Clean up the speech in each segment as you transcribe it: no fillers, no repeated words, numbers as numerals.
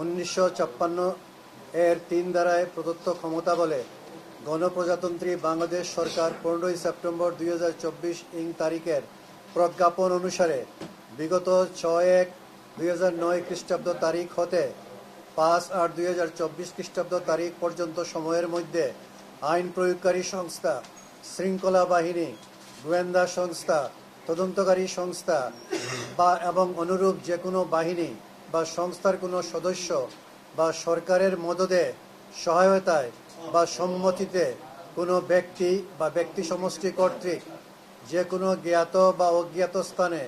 1956 এর 3 ধারায় প্রদত্ত ক্ষমতা বলে গণপ্রজাতন্ত্রী বাংলাদেশ সরকার 15 সেপ্টেম্বর 2024 তারিখের প্রজ্ঞাপন অনুসারে বিগত 6/1/2009 খ্রিস্টাব্দ তারিখ হতে 5/8/2024 খ্রিস্টাব্দ তারিখ পর্যন্ত সময়ের মধ্যে আইন প্রয়োগকারী সংস্থা, শৃঙ্খলা বাহিনী, গোয়েন্দা সংস্থা, তদন্তকারী সংস্থা এবং অনুরূপ যে কোনো বাহিনী বা সংস্থার কোনো সদস্য বা সরকারের মদদে, সহায়তায় বা সম্মতিতে কোনো ব্যক্তি বা ব্যক্তি সমষ্টি কর্তৃক যে কোনো জ্ঞাত বা অজ্ঞাত স্থানে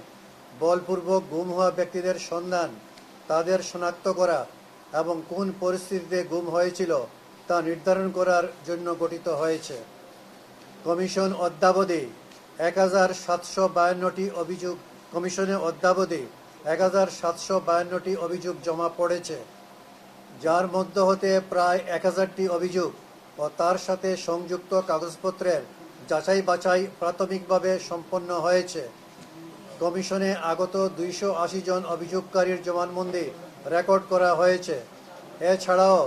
বলপূর্বক গুম হওয়া ব্যক্তিদের সন্ধান, তাদের শনাক্ত করা এবং কোন পরিস্থিতিতে গুম হয়েছিল তা নির্ধারণ করার জন্য গঠিত হয়েছে। কমিশন অদ্যাবধি 1752টি অভিযোগ কমিশনে অদ্যাবধি 1752টি অভিযোগ জমা পড়েছে, যার মধ্য হতে প্রায় 1000টি অভিযোগ ও তার সাথে সংযুক্ত কাগজপত্রের যাচাই বাছাই প্রাথমিকভাবে সম্পন্ন হয়েছে। কমিশনে আগত 280 জন অভিযোগকারীর জবানবন্দি রেকর্ড করা হয়েছে। এছাড়াও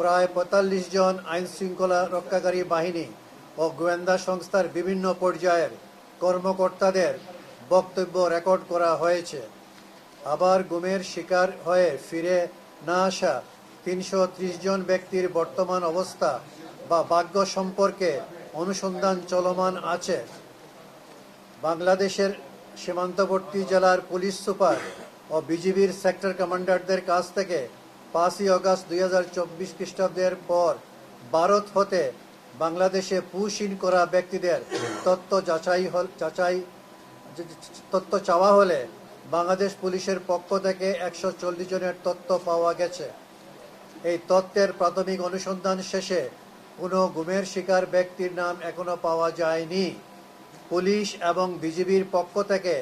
প্রায় 45 জন আইন শৃঙ্খলা রক্ষাকারী বাহিনী ও গোয়েন্দা সংস্থার বিভিন্ন পর্যায়ের কর্মকর্তাদের বক্তব্য রেকর্ড করা হয়েছে। আবার গুমের শিকার হয়ে ফিরে না আসা 330 জন ব্যক্তির বর্তমান অবস্থা বা ভাগ্য সম্পর্কে অনুসন্ধান চলমান আছে। বাংলাদেশের সীমান্তবর্তী জেলার পুলিশ সুপার ও বিজিবির সেক্টর কমান্ডারদের কাছ থেকে 5ই আগস্ট 2024 খ্রিস্টাব্দের পর ভারত হতে বাংলাদেশে পুশ ইন করা ব্যক্তিদের তথ্য চাওয়া হলে বাংলাদেশ পুলিশের পক্ষ থেকে 140 জনের তথ্য পাওয়া গেছে। এই তথ্যের প্রাথমিক অনুসন্ধান শেষে কোনো গুমের শিকার ব্যক্তির নাম এখনো পাওয়া যায়নি। পুলিশ এবং বিজিবির পক্ষ থেকে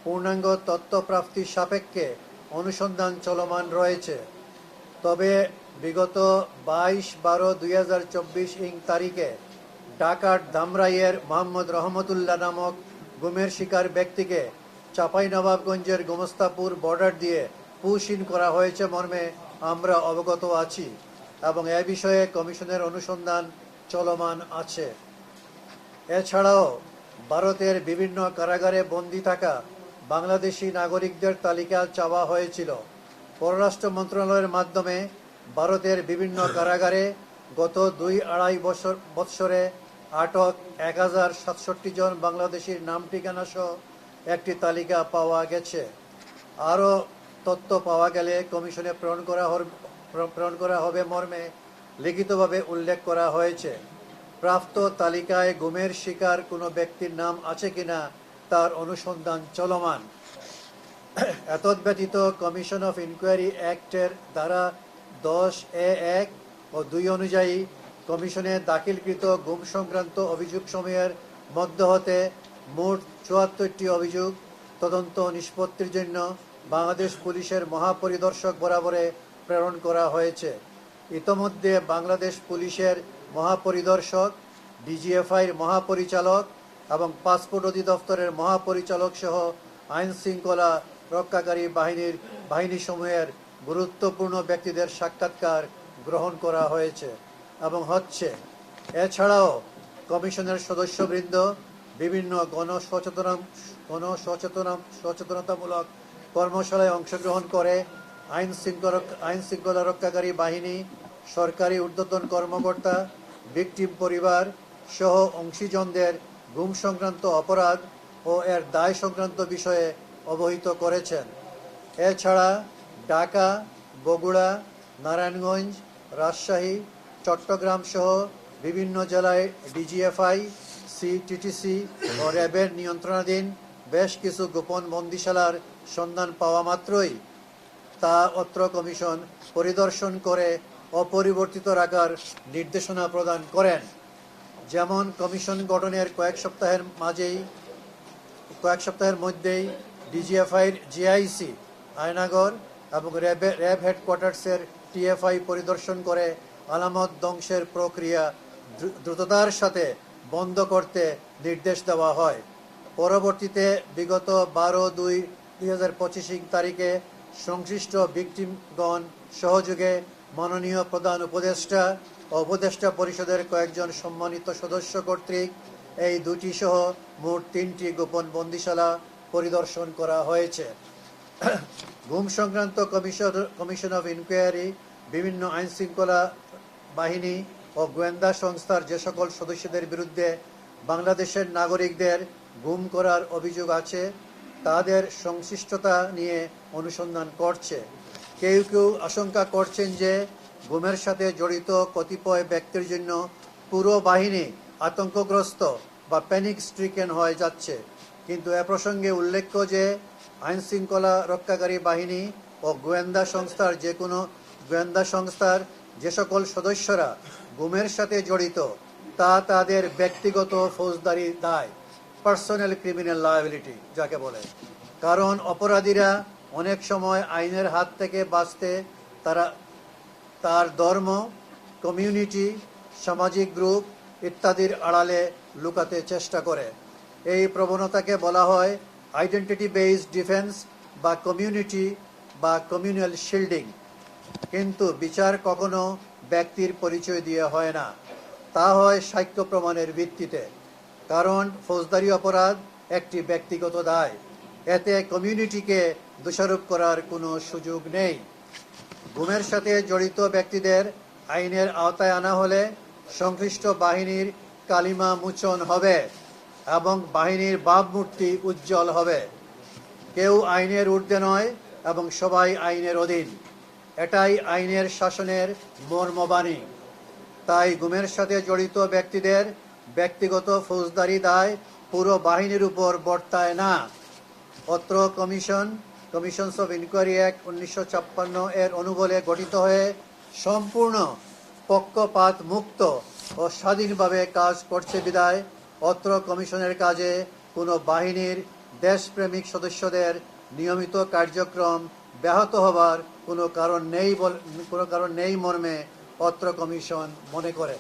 পূর্ণাঙ্গ তথ্য প্রাপ্তির সাপেক্ষে অনুসন্ধান চলমান রয়েছে। তবে বিগত 22/12/2024 তারিখে ঢাকার ধামরাইয়ের মোহাম্মদ রহমতুল্লাহ নামক গুমের শিকার ব্যক্তিকে চাঁপাইনবাবগঞ্জের গোমস্তাপুর বর্ডার দিয়ে পুশ ইন করা হয়েছে মর্মে আমরা অবগত আছি এবং এ বিষয়ে কমিশনের অনুসন্ধান চলমান আছে। এছাড়াও ভারতের বিভিন্ন কারাগারে বন্দী থাকা বাংলাদেশি নাগরিকদের তালিকা চাওয়া হয়েছিল। পররাষ্ট্র মন্ত্রণালয়ের মাধ্যমে ভারতের বিভিন্ন কারাগারে গত 2-2.5 বৎসরে আটক 1067 জন বাংলাদেশির নাম ঠিকানা সহ একটি তালিকা পাওয়া গেছে। আরও তথ্য পাওয়া গেলে কমিশনে প্রেরণ করা হবে মর্মে লিখিতভাবে উল্লেখ করা হয়েছে। প্রাপ্ত তালিকায় গুমের শিকার কোনো ব্যক্তির নাম আছে কিনা তার অনুসন্ধান চলমান। এতদ্ব্যতীত কমিশন অফ ইনকোয়ারি অ্যাক্টের ধারা 10(a)(1) ও 2 অনুযায়ী কমিশনে দাখিলকৃত গুম সংক্রান্ত অভিযোগসমূহের মধ্য হতে মোট 74টি অভিযোগ তদন্ত নিষ্পত্তির জন্য বাংলাদেশ পুলিশের মহাপরিদর্শক বরাবরে প্রেরণ করা হয়েছে। ইতোমধ্যে বাংলাদেশ পুলিশের মহাপরিদর্শক, ডিজিএফআইর মহাপরিচালক এবং পাসপোর্ট অধিদপ্তরের মহাপরিচালক সহ আইন শৃঙ্খলা রক্ষাকারী বাহিনীসমূহের গুরুত্বপূর্ণ ব্যক্তিদের সাক্ষাৎকার গ্রহণ করা হয়েছে এবং হচ্ছে। এছাড়াও কমিশনের সদস্যবৃন্দ বিভিন্ন সচেতনতামূলক কর্মশালায় অংশগ্রহণ করে আইন শৃঙ্খলা রক্ষাকারী বাহিনী, সরকারি ঊর্ধ্বতন কর্মকর্তা, ভিকটিম পরিবার সহ অংশীজনদের গুম সংক্রান্ত অপরাধ ও এর দায় সংক্রান্ত বিষয়ে অবহিত করেছেন। এছাড়া ঢাকা, বগুড়া, নারায়ণগঞ্জ, রাজশাহী, চট্টগ্রাম সহ বিভিন্ন জেলায় ডিজিএফআই, সিটিটিসি ও র্যাবের নিয়ন্ত্রণাধীন বেশ কিছু গোপন বন্দিশালার সন্ধান পাওয়া মাত্রই তা অত্র কমিশন পরিদর্শন করে অপরিবর্তিত রাখার নির্দেশনা প্রদান করেন। যেমন কমিশন গঠনের কয়েক সপ্তাহের মধ্যেই ডিজিএফআইর জিআইসি আয়নাগর এবং র্যাব হেডকোয়ার্টার্সের টিএফআই পরিদর্শন করে আলামত ধ্বংসের প্রক্রিয়া দ্রুততার সাথে বন্ধ করতে নির্দেশ দেওয়া হয়। পরবর্তীতে বিগত 12/2/2025 তারিখে সংশ্লিষ্ট ভিকটিমগণ সহযোগে মাননীয় প্রধান উপদেষ্টা ও উপদেষ্টা পরিষদের কয়েকজন সম্মানিত সদস্য কর্তৃক এই দুটি সহ মোট 3টি গোপন বন্দিশালা পরিদর্শন করা হয়েছে। গুম সংক্রান্ত কমিশন অফ ইনকোয়ারি বিভিন্ন আইন শৃঙ্খলা বাহিনী ও গোয়েন্দা সংস্থার যে সকল সদস্যদের বিরুদ্ধে বাংলাদেশের নাগরিকদের গুম করার অভিযোগ আছে তাদের সংশ্লিষ্টতা নিয়ে অনুসন্ধান করছে। কেউ কেউ আশঙ্কা করছেন যে গুমের সাথে জড়িত কতিপয় ব্যক্তির জন্য পুরো বাহিনী আতঙ্কগ্রস্ত বা প্যানিক স্ট্রিকেন হয়ে যাচ্ছে, কিন্তু এ প্রসঙ্গে উল্লেখ্য যে আইন শৃঙ্খলা রক্ষাকারী বাহিনী ও গোয়েন্দা সংস্থার যে সকল সদস্যরা গুমের সাথে জড়িত তা তাদের ব্যক্তিগত ফৌজদারি দায়, পার্সোনাল ক্রিমিনাল লায়াবিলিটি যাকে বলে। কারণ অপরাধীরা অনেক সময় আইনের হাত থেকে বাঁচতে তার ধর্ম, কমিউনিটি, সামাজিক গ্রুপ ইত্যাদির আড়ালে লুকাতে চেষ্টা করে। এই প্রবণতাকে বলা হয় আইডেন্টিটি বেসড ডিফেন্স বা কমিউনিটি বা কমিউনাল শিল্ডিং। কিন্তু বিচার কখনো ব্যক্তির পরিচয় দিয়ে হয় না, তা হয় সাক্ষ্য প্রমাণের ভিত্তিতে। কারণ ফৌজদারি অপরাধ একটি ব্যক্তিগত দায়, এতে কমিউনিটিকে দোষারোপ করার কোনো সুযোগ নেই। গুমের সাথে জড়িত ব্যক্তিদের আইনের আওতায় আনা হলে সংশ্লিষ্ট বাহিনীর কালিমা মোচন হবে এবং বাহিনীর ভাবমূর্তি উজ্জ্বল হবে। কেউ আইনের ঊর্ধ্বে নয় এবং সবাই আইনের অধীন, এটাই আইনের শাসনের মর্মবাণী। তাই গুমের সাথে জড়িত ব্যক্তিদের ব্যক্তিগত ফৌজদারি দায় পুরো বাহিনীর উপর বর্তায় না। অত্র কমিশনস অফ ইনকোয়ারি অ্যাক্ট 1956 এর অনুবলে গঠিত হয়ে সম্পূর্ণ পক্ষপাত মুক্ত ও স্বাধীনভাবে কাজ করছে বিধায় অত্র কমিশনের কাজে কোনো বাহিনীর দেশপ্রেমিক সদস্যদের নিয়মিত কার্যক্রম ব্যাহত হবার কোনো কারণ নেই মর্মে অত্র কমিশন মনে করে।